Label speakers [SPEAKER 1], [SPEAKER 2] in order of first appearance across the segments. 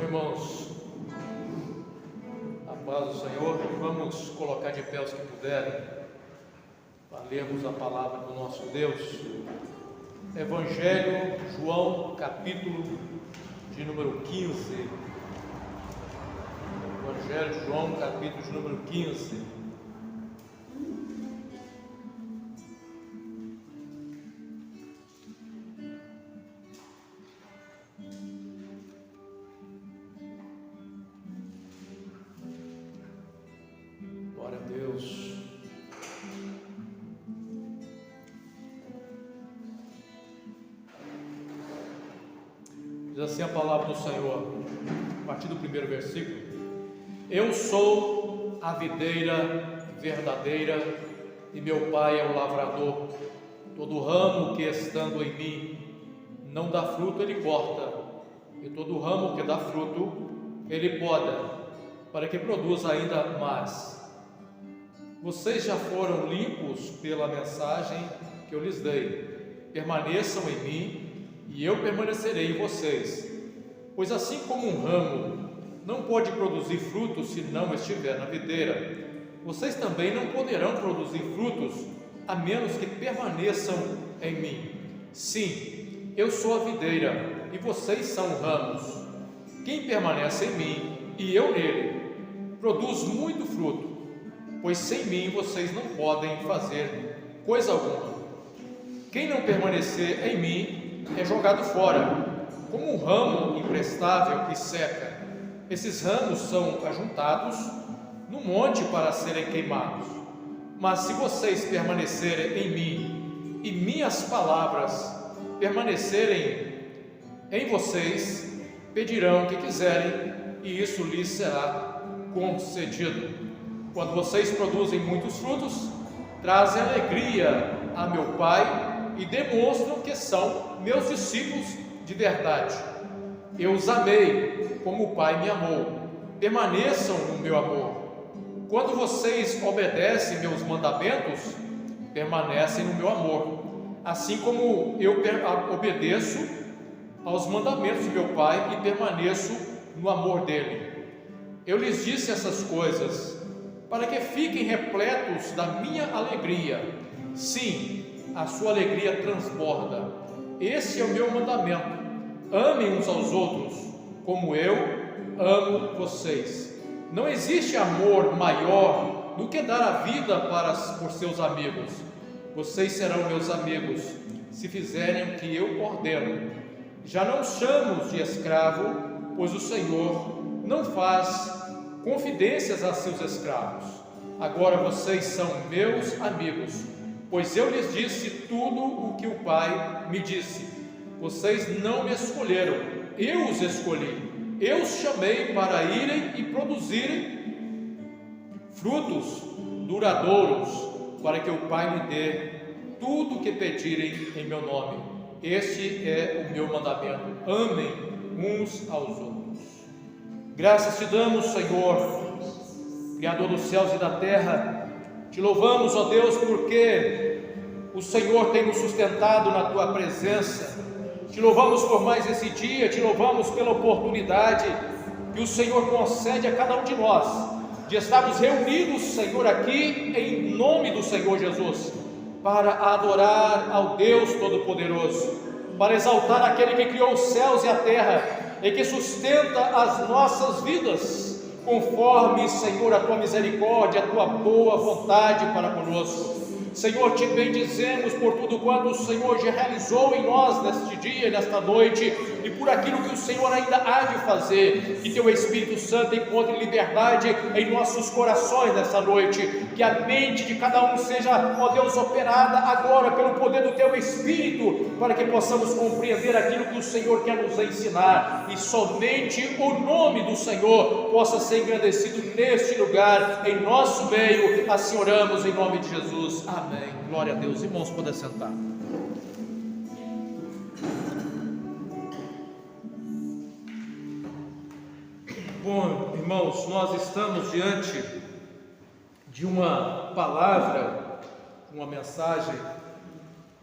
[SPEAKER 1] irmãos, a paz do Senhor. Vamos colocar de pé os que puderem para lermos a palavra do nosso Deus. Evangelho João, capítulo de número 15. Evangelho João, capítulo de número 15. Glória a Deus. Diz assim a palavra do Senhor, a partir do primeiro versículo: Eu sou a videira verdadeira e meu Pai é o lavrador. Todo ramo que estando em mim não dá fruto, ele corta, e todo ramo que dá fruto, ele poda, para que produza ainda mais. Vocês já foram limpos pela mensagem que eu lhes dei. Permaneçam em mim e eu permanecerei em vocês. Pois assim como um ramo não pode produzir frutos se não estiver na videira, vocês também não poderão produzir frutos a menos que permaneçam em mim. Sim, eu sou a videira e vocês são ramos. Quem permanece em mim e eu nele, produz muito fruto, pois sem mim vocês não podem fazer coisa alguma. Quem não permanecer em mim é jogado fora, como um ramo imprestável que seca. Esses ramos são ajuntados no monte para serem queimados. Mas se vocês permanecerem em mim e minhas palavras permanecerem em vocês, pedirão o que quiserem e isso lhes será concedido. Quando vocês produzem muitos frutos, trazem alegria a meu Pai e demonstram que são meus discípulos de verdade. Eu os amei como o Pai me amou. Permaneçam no meu amor. Quando vocês obedecem meus mandamentos, permanecem no meu amor, assim como eu obedeço aos mandamentos de meu Pai e permaneço no amor dele. Eu lhes disse essas coisas para que fiquem repletos da minha alegria. Sim, a sua alegria transborda. Esse é o meu mandamento: amem uns aos outros, como eu amo vocês. Não existe amor maior do que dar a vida por seus amigos. Vocês serão meus amigos, se fizerem o que eu ordeno. Já não chamo de escravo, pois o Senhor não faz confidências a seus escravos. Agora vocês são meus amigos, pois eu lhes disse tudo o que o Pai me disse. Vocês não me escolheram, eu os escolhi. Eu os chamei para irem e produzirem frutos duradouros, para que o Pai me dê tudo o que pedirem em meu nome. Este é o meu mandamento: amem uns aos outros. Graças te damos, Senhor, Criador dos céus e da terra. Te louvamos, ó Deus, porque o Senhor tem nos sustentado na tua presença. Te louvamos por mais esse dia, te louvamos pela oportunidade que o Senhor concede a cada um de nós, de estarmos reunidos, Senhor, aqui em nome do Senhor Jesus, para adorar ao Deus Todo-Poderoso, para exaltar aquele que criou os céus e a terra e que sustenta as nossas vidas, conforme, Senhor, a tua misericórdia, a tua boa vontade para conosco. Senhor, te bendizemos por tudo quanto o Senhor já realizou em nós neste dia, nesta noite, e por aquilo que o Senhor ainda há de fazer. Que teu Espírito Santo encontre liberdade em nossos corações nesta noite, que a mente de cada um seja, ó Deus, operada agora pelo poder do teu Espírito, para que possamos compreender aquilo que o Senhor quer nos ensinar, e somente o nome do Senhor possa ser engrandecido neste lugar, em nosso meio. Assim oramos em nome de Jesus. Amém. Glória a Deus. Irmãos, podem sentar. Bom, irmãos, nós estamos diante de uma palavra, uma mensagem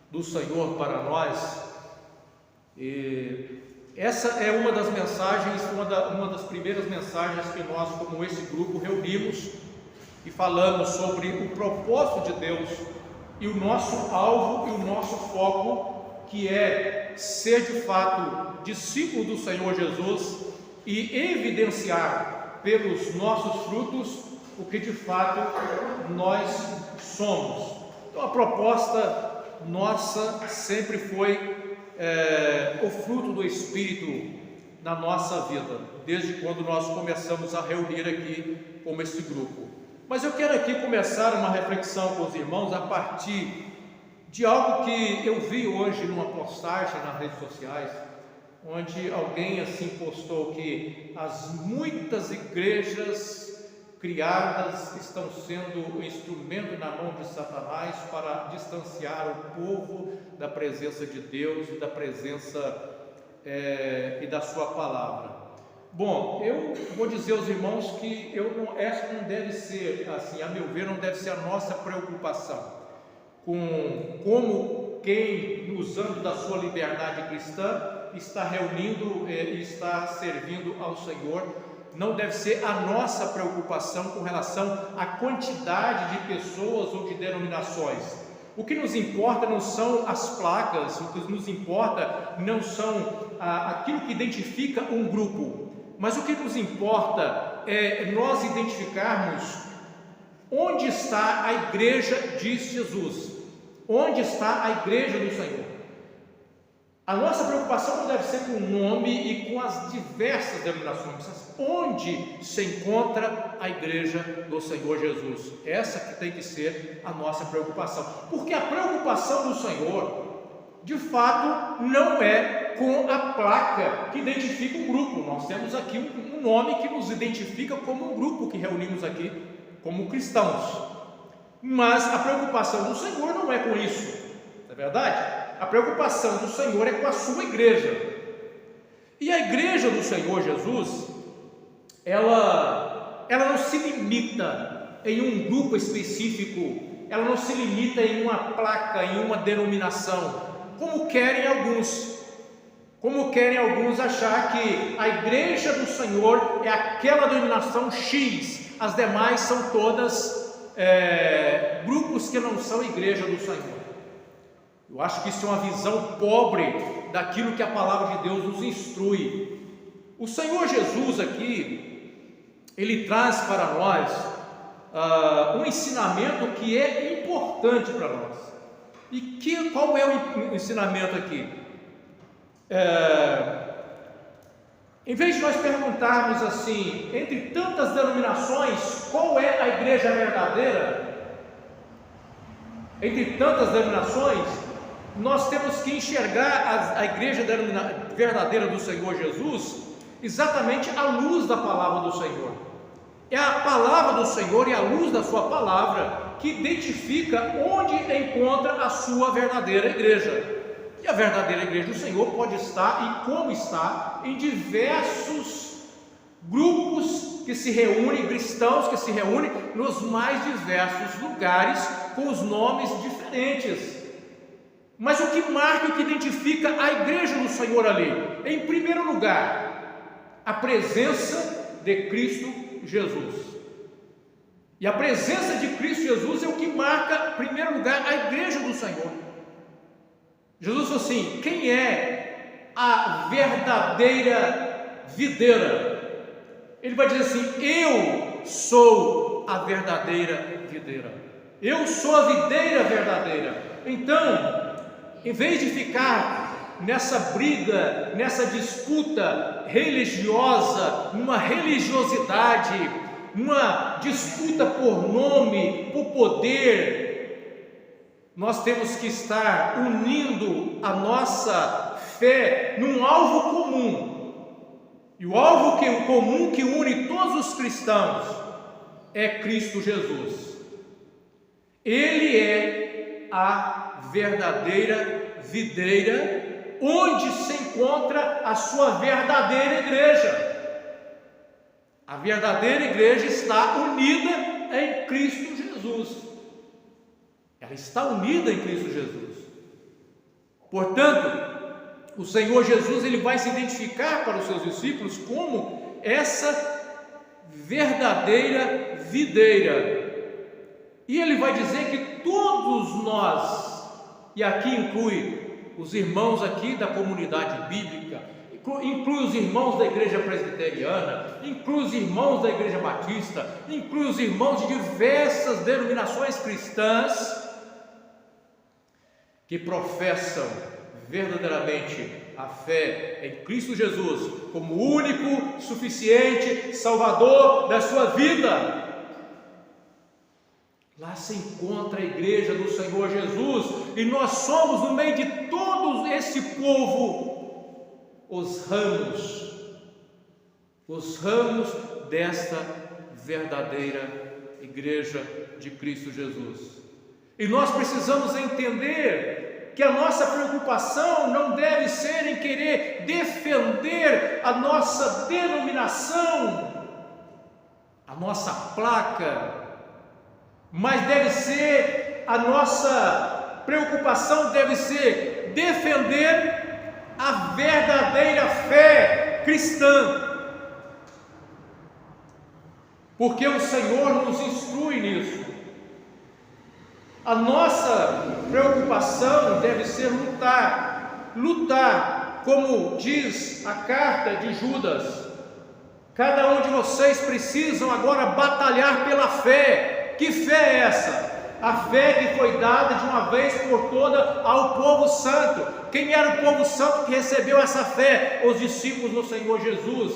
[SPEAKER 1] do Senhor para nós, e Essa é uma das mensagens, uma das primeiras mensagens que nós, como esse grupo, reunimos e falamos sobre o propósito de Deus e o nosso alvo e o nosso foco, que é ser de fato discípulo do Senhor Jesus e evidenciar pelos nossos frutos o que de fato nós somos. Então a proposta nossa sempre foi o fruto do Espírito na nossa vida, desde quando nós começamos a reunir aqui como esse grupo. Mas eu quero aqui começar uma reflexão com os irmãos a partir de algo que eu vi hoje numa postagem nas redes sociais, onde alguém assim postou que as muitas igrejas criadas estão sendo um instrumento na mão de Satanás para distanciar o povo da presença de Deus e da presença e da sua palavra. Bom, eu vou dizer aos irmãos que essa não deve ser, assim, a meu ver, não deve ser a nossa preocupação com como quem, usando da sua liberdade cristã, está reunindo e está servindo ao Senhor. Não deve ser a nossa preocupação com relação à quantidade de pessoas ou de denominações. O que nos importa não são as placas, o que nos importa não são aquilo que identifica um grupo, mas o que nos importa é nós identificarmos onde está a igreja de Jesus, onde está a igreja do Senhor. A nossa preocupação não deve ser com o nome e com as diversas denominações, mas onde se encontra a igreja do Senhor Jesus. Essa que tem que ser a nossa preocupação, porque a preocupação do Senhor, de fato, não é com a placa que identifica o grupo. Nós temos aqui um nome que nos identifica como um grupo que reunimos aqui como cristãos, mas a preocupação do Senhor não é com isso, não é verdade? A preocupação do Senhor é com a sua igreja. E a igreja do Senhor Jesus, ela não se limita em um grupo específico, ela não se limita em uma placa, em uma denominação, como querem alguns achar que a igreja do Senhor é aquela denominação X, as demais são todas grupos que não são igreja do Senhor. Eu acho que isso é uma visão pobre daquilo que a palavra de Deus nos instrui. O Senhor Jesus aqui, Ele traz para nós um ensinamento que é importante para nós. E qual é o ensinamento aqui? Em vez de nós perguntarmos assim, entre tantas denominações, qual é a igreja verdadeira? Entre tantas denominações, nós temos que enxergar a igreja verdadeira do Senhor Jesus exatamente à luz da palavra do Senhor. É a palavra do Senhor e a luz da sua palavra que identifica onde encontra a sua verdadeira igreja. E a verdadeira igreja do Senhor pode estar, e como está, em diversos grupos que se reúnem, cristãos que se reúnem nos mais diversos lugares, com os nomes diferentes. Mas o que marca, o que identifica a igreja do Senhor ali? Em primeiro lugar, a presença de Cristo Jesus. E a presença de Cristo Jesus é o que marca, em primeiro lugar, a igreja do Senhor. Jesus falou assim: quem é a verdadeira videira? Ele vai dizer assim: eu sou a verdadeira videira. Eu sou a videira verdadeira. Então, em vez de ficar nessa briga, nessa disputa religiosa, numa religiosidade, uma disputa por nome, por poder, nós temos que estar unindo a nossa fé num alvo comum. E o alvo comum que une todos os cristãos é Cristo Jesus. Ele é a verdadeira videira, onde se encontra a sua verdadeira igreja. A verdadeira igreja está unida em Cristo Jesus. Ela está unida em Cristo Jesus. Portanto, o Senhor Jesus ele vai se identificar para os seus discípulos como essa verdadeira videira. E ele vai dizer que todos nós, e aqui inclui os irmãos aqui da comunidade bíblica, inclui os irmãos da igreja presbiteriana, inclui os irmãos da igreja batista, inclui os irmãos de diversas denominações cristãs que professam verdadeiramente a fé em Cristo Jesus como único, suficiente Salvador da sua vida. Lá se encontra a igreja do Senhor Jesus, e nós somos, no meio de todo esse povo, os ramos desta verdadeira igreja de Cristo Jesus. E nós precisamos entender que a nossa preocupação não deve ser em querer defender a nossa denominação, a nossa placa, mas deve ser, a nossa preocupação deve ser defender a verdadeira fé cristã, porque o Senhor nos instrui nisso. A nossa preocupação deve ser lutar, como diz a carta de Judas. Cada um de vocês precisam agora batalhar pela fé. Que fé é essa? A fé que foi dada de uma vez por toda ao povo santo. Quem era o povo santo que recebeu essa fé? Os discípulos do Senhor Jesus,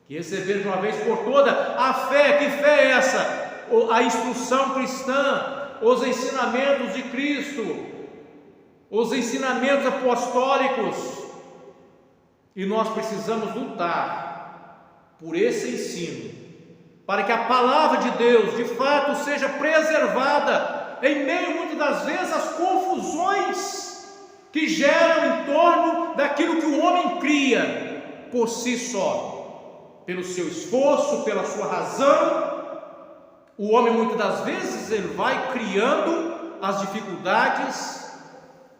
[SPEAKER 1] que receberam de uma vez por toda a fé. Que fé é essa? A instrução cristã, os ensinamentos de Cristo, os ensinamentos apostólicos. E nós precisamos lutar por esse ensino, para que a palavra de Deus de fato seja preservada em meio muitas das vezes às confusões que geram em torno daquilo que o homem cria por si só, pelo seu esforço, pela sua razão. O homem muitas das vezes ele vai criando as dificuldades,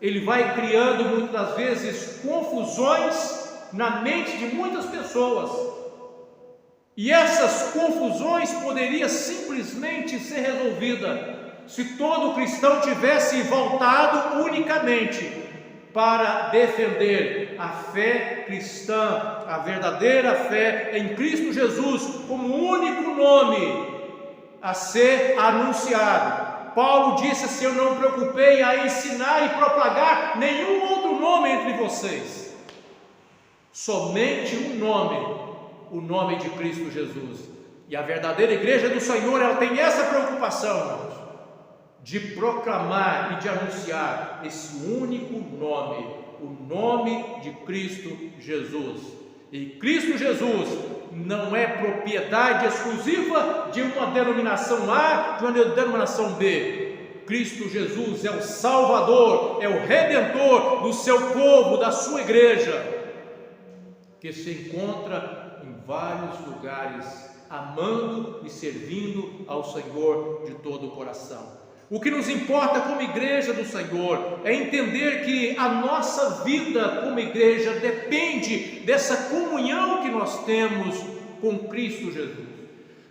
[SPEAKER 1] ele vai criando muitas das vezes confusões na mente de muitas pessoas, e essas confusões poderiam simplesmente ser resolvidas se todo cristão tivesse voltado unicamente para defender a fé cristã, a verdadeira fé em Cristo Jesus como o único nome a ser anunciado. Paulo disse assim: eu não me preocupei a ensinar e propagar nenhum outro nome entre vocês, somente um nome, o nome de Cristo Jesus. E a verdadeira igreja do Senhor, ela tem essa preocupação, irmãos, de proclamar e de anunciar esse único nome, o nome de Cristo Jesus. E Cristo Jesus não é propriedade exclusiva de uma denominação A, de uma denominação B. Cristo Jesus é o Salvador, é o Redentor do seu povo, da sua igreja, que se encontra em vários lugares, amando e servindo ao Senhor de todo o coração. O que nos importa como igreja do Senhor é entender que a nossa vida como igreja depende dessa comunhão que nós temos com Cristo Jesus.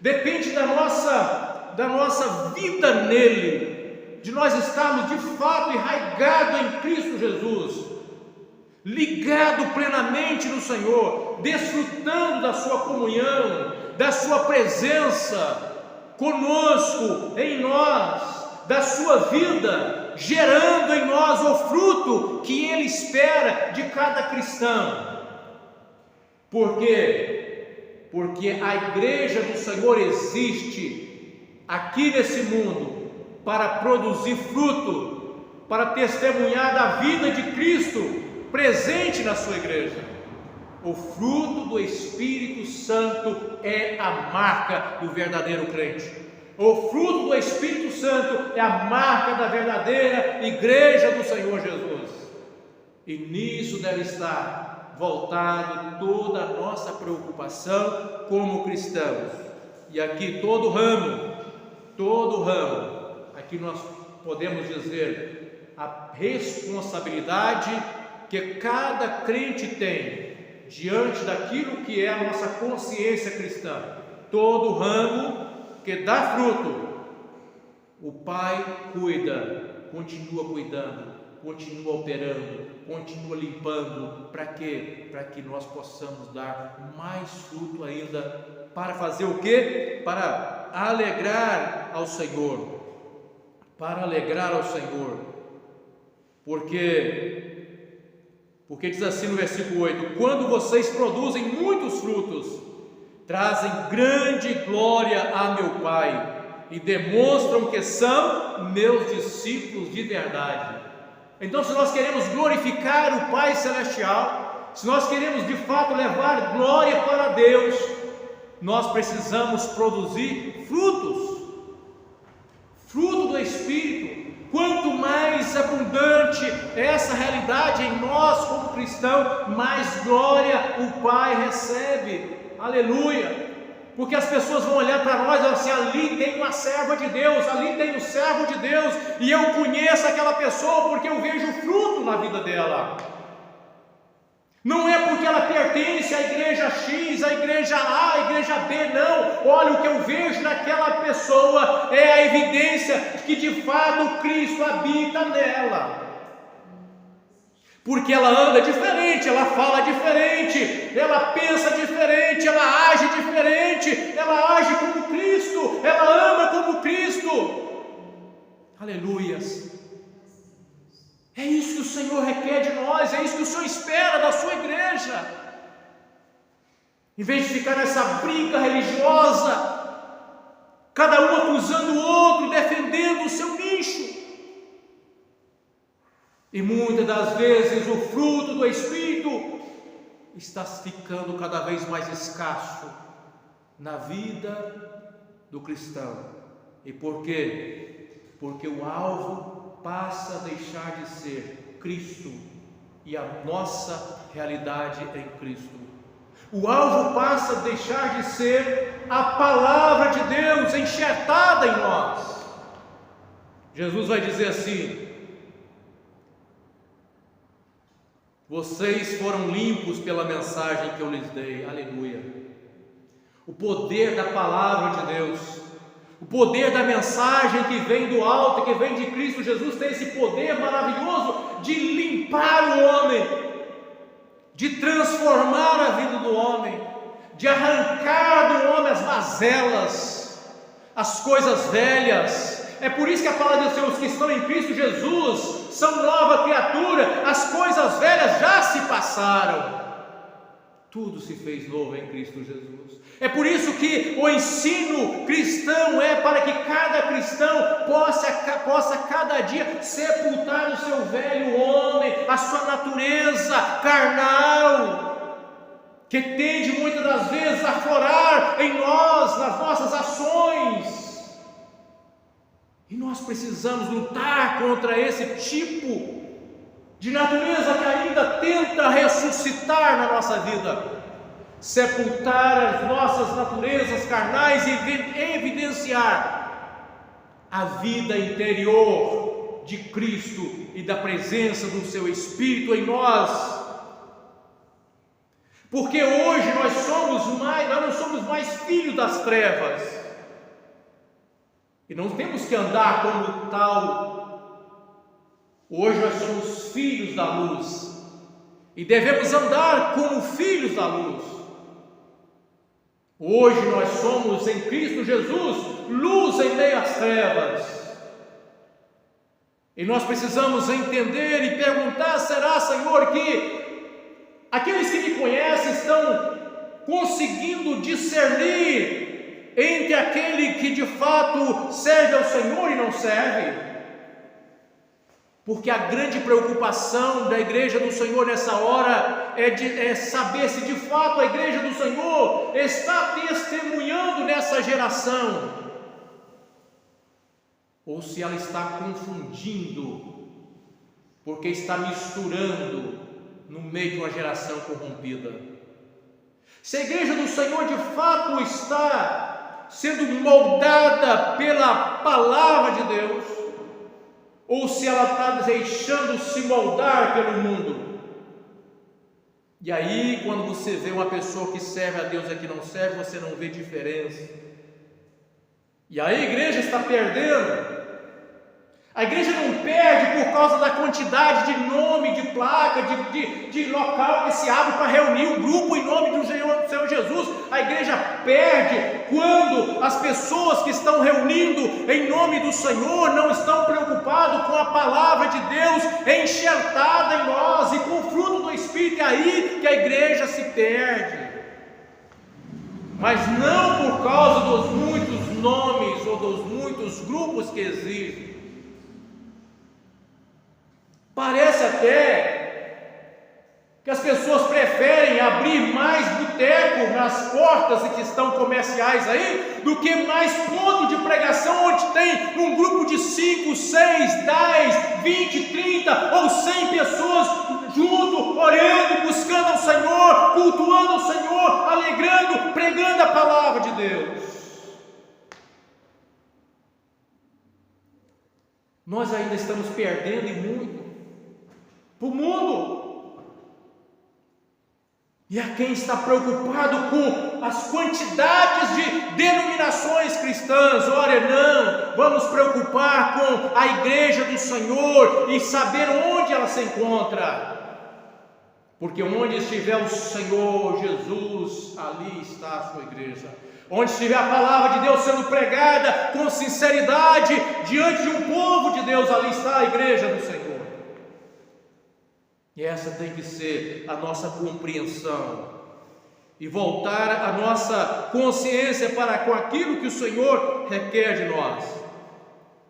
[SPEAKER 1] Depende da nossa vida nele, de nós estarmos de fato enraigados em Cristo Jesus, ligado plenamente no Senhor, desfrutando da sua comunhão, da sua presença conosco, em nós, da sua vida, gerando em nós o fruto que Ele espera de cada cristão. Por quê? Porque a igreja do Senhor existe aqui nesse mundo para produzir fruto, para testemunhar da vida de Cristo presente na sua igreja. O fruto do Espírito Santo é a marca do verdadeiro crente. O fruto do Espírito Santo é a marca da verdadeira igreja do Senhor Jesus. E nisso deve estar voltado toda a nossa preocupação como cristãos. E aqui todo ramo, aqui nós podemos dizer a responsabilidade que cada crente tem diante daquilo que é a nossa consciência cristã. Todo ramo que dá fruto, o Pai cuida, continua cuidando, continua operando, continua limpando. Para quê? Para que nós possamos dar mais fruto ainda. Para fazer o quê? Para alegrar ao Senhor. Para alegrar ao Senhor. Porque diz assim no versículo 8: quando vocês produzem muitos frutos, trazem grande glória a meu Pai e demonstram que são meus discípulos de verdade. Então, se nós queremos glorificar o Pai Celestial, se nós queremos de fato levar glória para Deus, nós precisamos produzir frutos, fruto do Espírito. Quanto mais abundante é essa realidade em nós como cristãos, mais glória o Pai recebe. Aleluia! Porque as pessoas vão olhar para nós e falar assim: ali tem uma serva de Deus, ali tem um servo de Deus, e eu conheço aquela pessoa porque eu vejo fruto na vida dela. Não é porque ela pertence à igreja X, à igreja A, à igreja B, não. Olha, o que eu vejo naquela pessoa é a evidência de que de fato Cristo habita nela. Porque ela anda diferente, ela fala diferente, ela pensa diferente, ela age diferente, ela age como Cristo, ela ama como Cristo. Aleluias! É isso que o Senhor requer de nós, é isso que o Senhor espera da sua igreja. Em vez de ficar nessa briga religiosa, cada um acusando o outro, defendendo o seu nicho. E muitas das vezes o fruto do Espírito está ficando cada vez mais escasso na vida do cristão. E por quê? Porque o alvo passa a deixar de ser Cristo e a nossa realidade em Cristo. O alvo passa a deixar de ser a palavra de Deus enxertada em nós. Jesus vai dizer assim: vocês foram limpos pela mensagem que eu lhes dei. Aleluia! O poder da palavra de Deus, o poder da mensagem que vem do alto, que vem de Cristo Jesus, tem esse poder maravilhoso de limpar o homem, de transformar a vida do homem, de arrancar do homem as mazelas, as coisas velhas. É por isso que a palavra de Deus, os que estão em Cristo Jesus são nova criatura, as coisas velhas já se passaram, tudo se fez novo em Cristo Jesus. É por isso que o ensino cristão é para que cada cristão possa cada dia sepultar o seu velho homem, a sua natureza carnal, que tende muitas das vezes a aflorar em nós, nas nossas ações. E nós precisamos lutar contra esse tipo de natureza que ainda tenta ressuscitar na nossa vida, sepultar as nossas naturezas carnais e evidenciar a vida interior de Cristo e da presença do seu Espírito em nós. Porque hoje nós não somos mais filhos das trevas, e não temos que andar como tal. Hoje nós somos filhos da luz e devemos andar como filhos da luz. Hoje nós somos em Cristo Jesus luz em meio às trevas. E nós precisamos entender e perguntar: será, Senhor, que aqueles que me conhecem estão conseguindo discernir entre aquele que de fato serve ao Senhor e não serve? Porque a grande preocupação da igreja do Senhor nessa hora é saber se de fato a igreja do Senhor está testemunhando nessa geração, ou se ela está confundindo, porque está misturando no meio de uma geração corrompida. Se a igreja do Senhor de fato está sendo moldada pela palavra de Deus, ou se ela está deixando se moldar pelo mundo. E aí, quando você vê uma pessoa que serve a Deus e a que não serve, você não vê diferença. E aí a igreja está perdendo. A igreja não perde por causa da quantidade de nome, de placa, de local que se abre para reunir um grupo em nome do Senhor Jesus. A igreja perde quando as pessoas que estão reunindo em nome do Senhor não estão preocupadas com a palavra de Deus enxertada em nós e com o fruto do Espírito. É aí que a igreja se perde. Mas não por causa dos muitos nomes ou dos muitos grupos que existem. Parece até que as pessoas preferem abrir mais boteco nas portas que estão comerciais aí, do que mais ponto de pregação onde tem um grupo de 5, 6, 10, 20, 30 ou 100 pessoas junto, orando, buscando ao Senhor, cultuando ao Senhor, alegrando, pregando a palavra de Deus. Nós ainda estamos perdendo e muito para o mundo. E a quem está preocupado com as quantidades de denominações cristãs, olha, não, vamos preocupar com a igreja do Senhor e saber onde ela se encontra, porque onde estiver o Senhor Jesus, ali está a sua igreja. Onde estiver a palavra de Deus sendo pregada com sinceridade diante de um povo de Deus, ali está a igreja do Senhor. E essa tem que ser a nossa compreensão e voltar a nossa consciência para com aquilo que o Senhor requer de nós.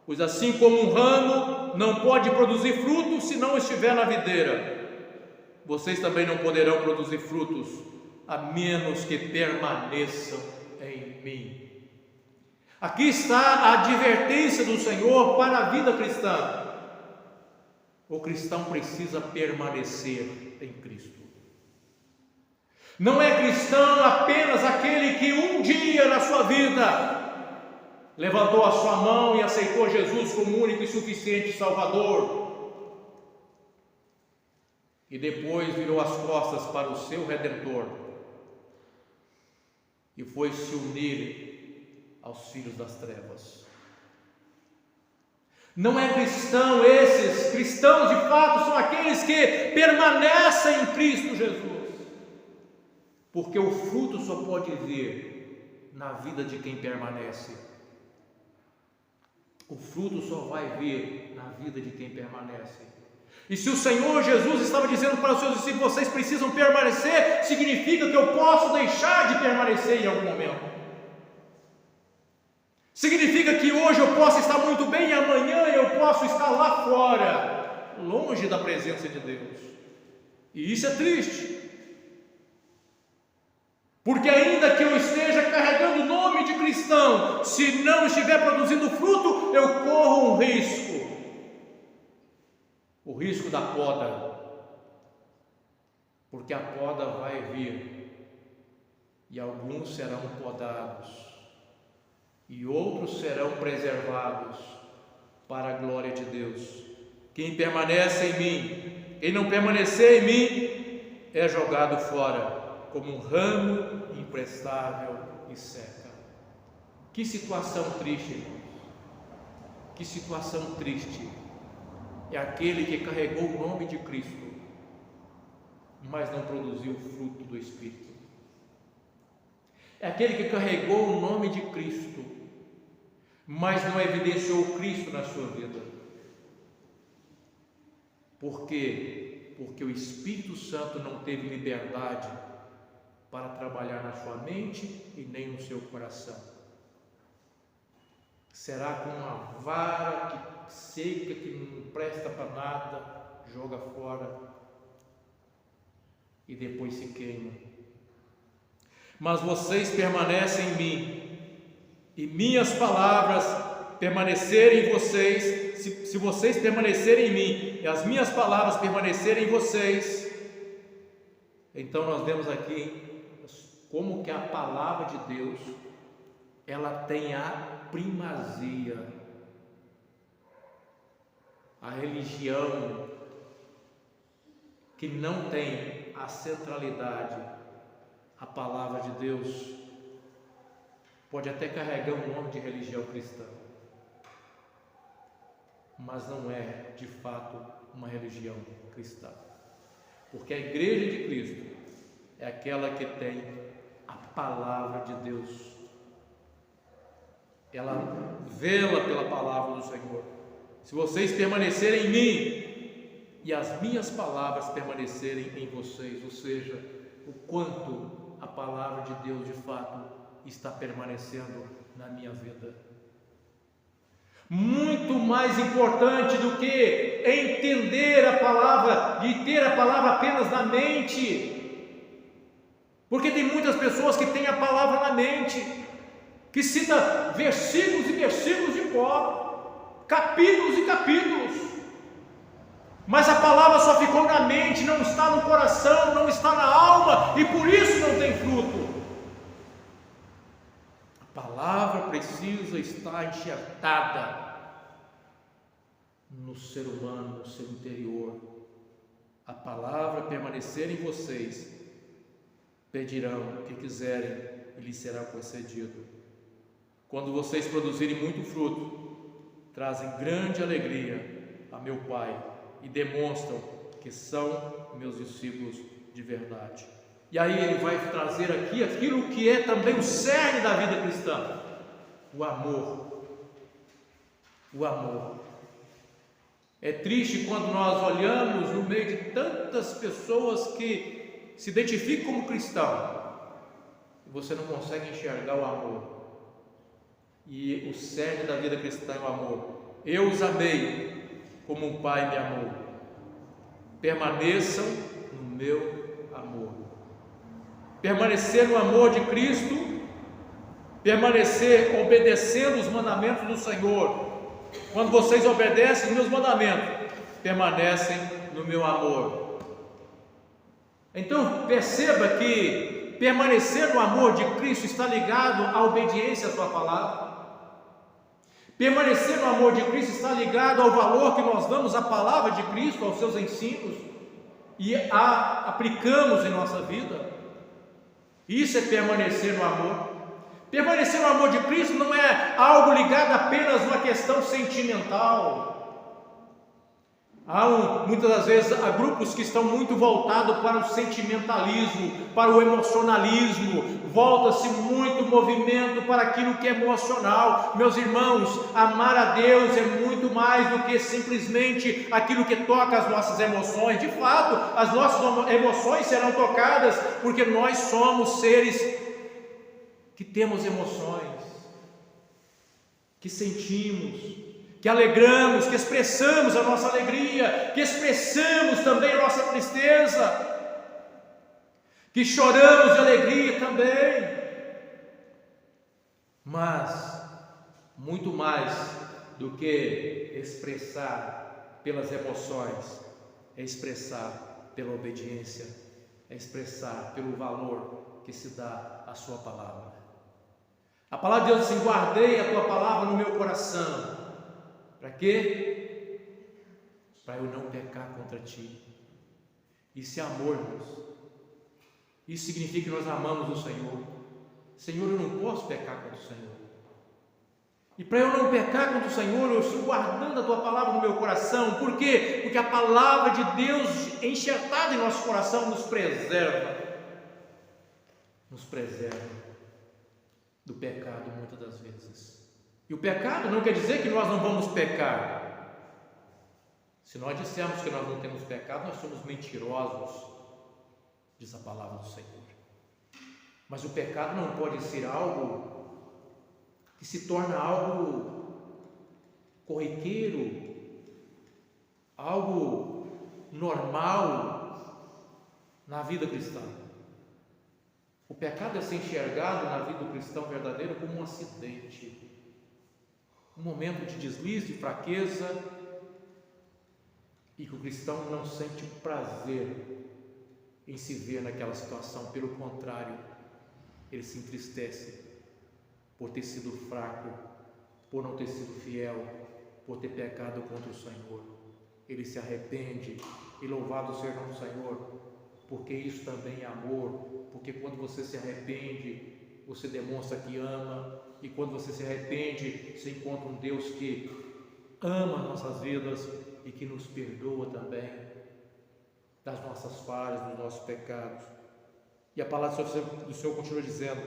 [SPEAKER 1] Pois assim como um ramo não pode produzir frutos se não estiver na videira, vocês também não poderão produzir frutos a menos que permaneçam em mim. Aqui está a advertência do Senhor para a vida cristã. O cristão precisa permanecer em Cristo. Não é cristão apenas aquele que um dia na sua vida levantou a sua mão e aceitou Jesus como único e suficiente Salvador, e depois virou as costas para o seu Redentor e foi se unir aos filhos das trevas. Não é cristão esses. Cristãos de fato são aqueles que permanecem em Cristo Jesus, porque o fruto só pode vir na vida de quem permanece. O fruto só vai vir na vida de quem permanece. E se o Senhor Jesus estava dizendo para os seus discípulos, vocês precisam permanecer, significa que eu posso deixar de permanecer em algum momento. Significa que hoje eu posso estar muito bem e amanhã eu posso estar lá fora, longe da presença de Deus. E isso é triste. Porque ainda que eu esteja carregando o nome de cristão, se não estiver produzindo fruto, eu corro um risco. O risco da poda. Porque a poda vai vir e alguns serão podados e outros serão preservados para a glória de Deus. Quem permanece em mim, quem não permanecer em mim, é jogado fora como um ramo imprestável e seca. Que situação triste, irmãos. Que situação triste. É aquele que carregou o nome de Cristo, mas não produziu o fruto do Espírito. É aquele que carregou o nome de Cristo, mas não evidenciou Cristo na sua vida. Por quê? Porque o Espírito Santo não teve liberdade para trabalhar na sua mente e nem no seu coração. Será com uma vara seca que não presta para nada, joga fora e depois se queima. Mas vocês permanecem em mim e minhas palavras permanecerem em vocês. Se vocês permanecerem em mim e as minhas palavras permanecerem em vocês, então nós vemos aqui como que a palavra de Deus, ela tem a primazia. A religião que não tem a centralidade, a palavra de Deus pode até carregar um nome de religião cristã, mas não é de fato uma religião cristã, porque a igreja de Cristo é aquela que tem a palavra de Deus, ela vela pela palavra do Senhor. Se vocês permanecerem em mim e as minhas palavras permanecerem em vocês, ou seja, o quanto a palavra de Deus de fato está permanecendo na minha vida. Muito mais importante do que entender a palavra, de ter a palavra apenas na mente, porque tem muitas pessoas que têm a palavra na mente, que cita versículos e versículos de cor, capítulos e capítulos, mas a palavra só ficou na mente, não está no coração, não está na alma, e por isso não tem fruto. A palavra precisa estar enxertada no ser humano, no seu interior. A palavra permanecer em vocês, pedirão o que quiserem e lhes será concedido. Quando vocês produzirem muito fruto, trazem grande alegria a meu Pai e demonstram que são meus discípulos de verdade. E aí ele vai trazer aqui aquilo que é também o cerne da vida cristã: o amor. O amor. É triste quando nós olhamos no meio de tantas pessoas que se identificam como cristão e você não consegue enxergar o amor. E o cerne da vida cristã é o amor. Eu os amei como um pai me amou. Permaneçam no meu amor. Permanecer no amor de Cristo, permanecer obedecendo os mandamentos do Senhor. Quando vocês obedecem os meus mandamentos, permanecem no meu amor. Então perceba que permanecer no amor de Cristo está ligado à obediência à sua palavra. Permanecer no amor de Cristo está ligado ao valor que nós damos à palavra de Cristo, aos seus ensinos, e a aplicamos em nossa vida. Isso é permanecer no amor. Permanecer no amor de Cristo não é algo ligado apenas a uma questão sentimental. Muitas das vezes há grupos que estão muito voltados para o sentimentalismo, para o emocionalismo, volta-se muito movimento para aquilo que é emocional. Meus irmãos, amar a Deus é muito mais do que simplesmente aquilo que toca as nossas emoções. De fato, as nossas emoções serão tocadas porque nós somos seres que temos emoções, que sentimos, que alegramos, que expressamos a nossa alegria, que expressamos também a nossa tristeza, que choramos de alegria também. Mas, muito mais do que expressar pelas emoções, é expressar pela obediência, é expressar pelo valor que se dá à sua palavra. A palavra de Deus diz assim: guardei a tua palavra no meu coração. Para quê? Para eu não pecar contra ti. Isso é amor, irmãos. Isso significa que nós amamos o Senhor. Senhor, eu não posso pecar contra o Senhor. E para eu não pecar contra o Senhor, eu estou guardando a tua palavra no meu coração. Por quê? Porque a palavra de Deus enxertada em nosso coração nos preserva. Nos preserva do pecado muitas das vezes. E o pecado não quer dizer que nós não vamos pecar. Se nós dissermos que nós não temos pecado, nós somos mentirosos, diz a palavra do Senhor. Mas o pecado não pode ser algo que se torna algo corriqueiro, algo normal na vida cristã. O pecado é ser enxergado na vida do cristão verdadeiro como um acidente, um momento de deslize, de fraqueza, e que o cristão não sente prazer em se ver naquela situação. Pelo contrário, ele se entristece por ter sido fraco, por não ter sido fiel, por ter pecado contra o Senhor. Ele se arrepende, e louvado seja o Senhor porque isso também é amor, porque quando você se arrepende, você demonstra que ama, e quando você se arrepende, você encontra um Deus que ama nossas vidas e que nos perdoa também das nossas falhas, dos nossos pecados. E a palavra do Senhor continua dizendo: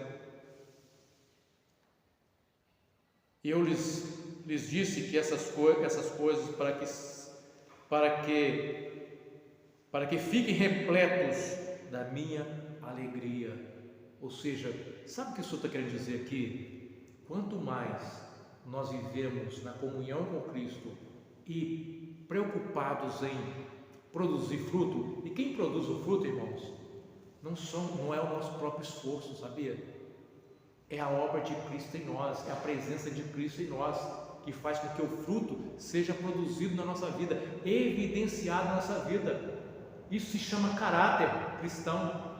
[SPEAKER 1] eu lhes disse que essas coisas para que fiquem repletos da minha alegria. Ou seja, sabe o que o Senhor está querendo dizer aqui? Quanto mais nós vivemos na comunhão com Cristo e preocupados em produzir fruto, e quem produz o fruto, irmãos, não é o nosso próprio esforço, sabia? É a obra de Cristo em nós, é a presença de Cristo em nós, que faz com que o fruto seja produzido na nossa vida, evidenciado na nossa vida. Isso se chama caráter cristão.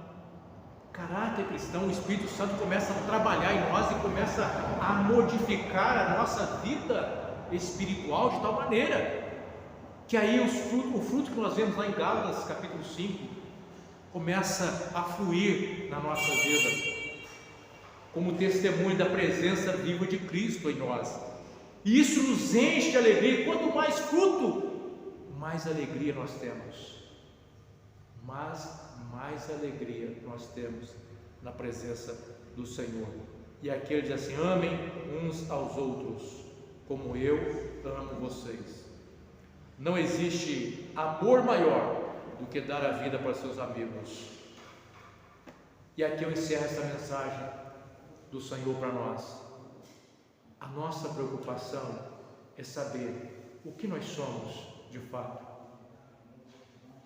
[SPEAKER 1] Caráter cristão, o Espírito Santo começa a trabalhar em nós e começa a modificar a nossa vida espiritual de tal maneira que aí o fruto que nós vemos lá em Gálatas capítulo 5 começa a fluir na nossa vida como testemunho da presença viva de Cristo em nós, e isso nos enche de alegria. Quanto mais fruto, mais alegria nós temos, mais alegria nós temos na presença do Senhor. E aqui ele diz assim: amem uns aos outros como eu amo vocês. Não existe amor maior do que dar a vida para seus amigos. E aqui eu encerro essa mensagem do Senhor para nós. A nossa preocupação é saber o que nós somos de fato.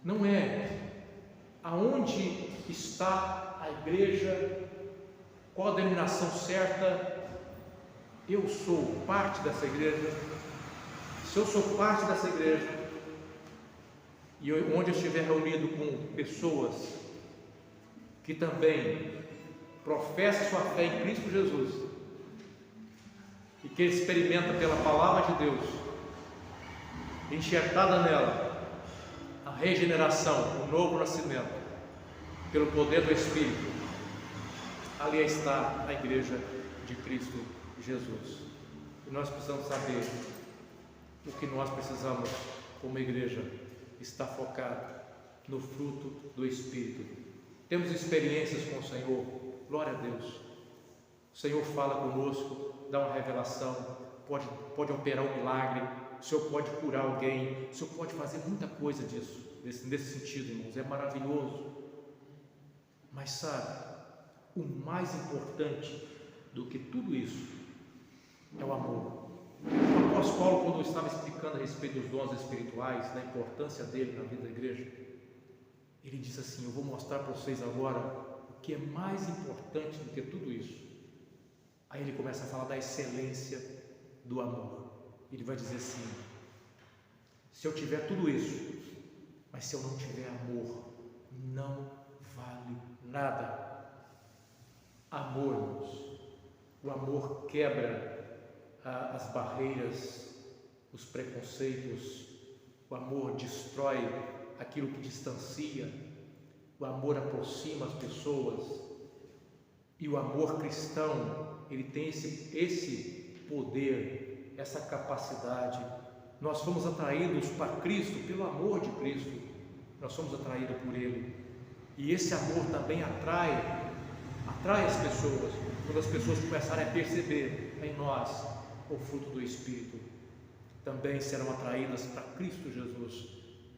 [SPEAKER 1] Não é aonde está a igreja, qual a denominação certa. Eu sou parte dessa igreja. Se eu sou parte dessa igreja e onde eu estiver reunido com pessoas que também professam sua fé em Cristo Jesus e que experimenta pela palavra de Deus, enxertada nela, a regeneração, o novo nascimento, pelo poder do Espírito, ali está a igreja de Cristo Jesus. E nós precisamos saber o que nós precisamos como igreja, está focado no fruto do Espírito. Temos experiências com o Senhor, glória a Deus. O Senhor fala conosco, dá uma revelação, pode operar um milagre, o Senhor pode curar alguém, o Senhor pode fazer muita coisa disso, nesse sentido, irmãos, é maravilhoso. Mas sabe, o mais importante do que tudo isso é o amor. O apóstolo Paulo, quando estava explicando a respeito dos dons espirituais, da importância dele na vida da igreja, ele disse assim: eu vou mostrar para vocês agora o que é mais importante do que tudo isso. Aí ele começa a falar da excelência do amor. Ele vai dizer assim: se eu tiver tudo isso, mas se eu não tiver amor, não vale nada. Amor, irmãos, o amor quebra as barreiras, os preconceitos. O amor destrói aquilo que distancia. O amor aproxima as pessoas. E o amor cristão, ele tem esse poder, essa capacidade. Nós fomos atraídos para Cristo pelo amor de Cristo. Nós somos atraídos por Ele. E esse amor também atrai as pessoas. Quando as pessoas começarem a perceber em nós o fruto do Espírito, também serão atraídas para Cristo Jesus,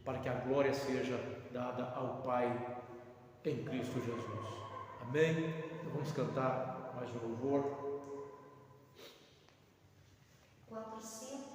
[SPEAKER 1] para que a glória seja dada ao Pai em Cristo Jesus. Amém? Então vamos cantar mais um louvor.
[SPEAKER 2] 400